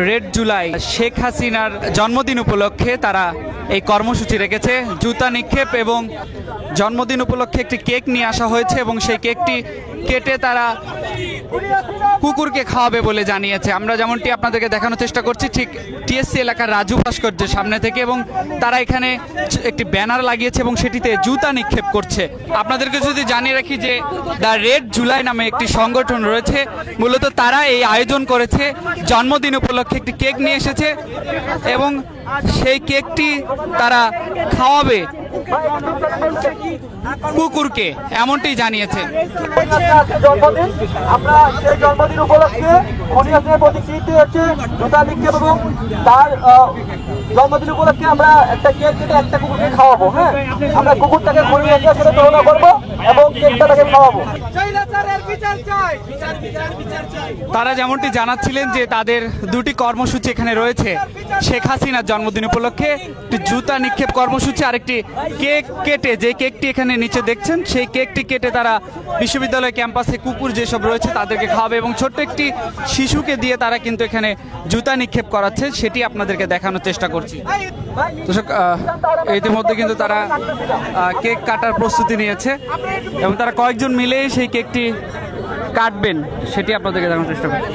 Red July Sheikh হাসিনার জন্মদিন উপলক্ষে তারা এই কর্মসূচি রেখেছে। জুতা নিক্ষেপ এবং জন্মদিন উপলক্ষে একটি কেক নিয়ে আসা হয়েছে এবং সেই কেকটি কেটে তারা কুকুরকে খাওয়াবে বলে জানিয়েছে। আমরা যেমনটি আপনাদেরকে দেখানোর চেষ্টা করছি ঠিক টিএসসি এলাকার রাজু ভাস্কর্যের সামনে থেকে, এবং তারা এখানে একটি ব্যানার লাগিয়েছে এবং সেটিতে জুতা নিক্ষেপ করছে। আপনাদেরকে যদি জানিয়ে রাখি যে দ্য রেড জুলাই নামে একটি সংগঠন রয়েছে, মূলত তারা এই আয়োজন করেছে। জন্মদিন উপলক্ষে একটি কেক নিয়ে এসেছে এবং সেই কেকটি তারা খাওয়াবে কুকুরকে, এমনটি জানিয়েছে। আমরা সেই জন্মদিন উপলক্ষে প্রতিকৃতি হচ্ছে জুতা নিক্ষেপ এবং তার জন্মদিন উপলক্ষে আমরা একটা কেক কেটে একটা কুকুরকে খাওয়াবো। হ্যাঁ, আমরা কুকুরটাকে ঘুরিয়ে সাথে তুলনা করবো এবং কেকটা তাকে খাওয়াবো। তারা যেমনটি জানাচ্ছিলেন যে তাদের দুটি কর্মসূচি এখানে রয়েছে। শেখ হাসিনার জন্মদিন উপলক্ষে একটি জুতা নিক্ষেপ কর্মসূচি, আরেকটি কেক কেটে, যে কেকটি এখানে নিচে দেখছেন সেই কেকটি কেটে তারা বিশ্ববিদ্যালয় ক্যাম্পাসে কুকুর যেসব রয়েছে তাদেরকে খাওয়াবে এবং ছোট্ট একটি শিশুকে দিয়ে তারা কিন্তু এখানে জুতা নিক্ষেপ করাচ্ছে, সেটি আপনাদেরকে দেখানোর চেষ্টা করছি। দর্শক, ইতিমধ্যে কিন্তু তারা কেক কাটার প্রস্তুতি নিয়েছে এবং তারা কয়েকজন মিলেই সেই কেকটি কাটবেন, সেটি আপনাদেরকে দেখানোর চেষ্টা করছি।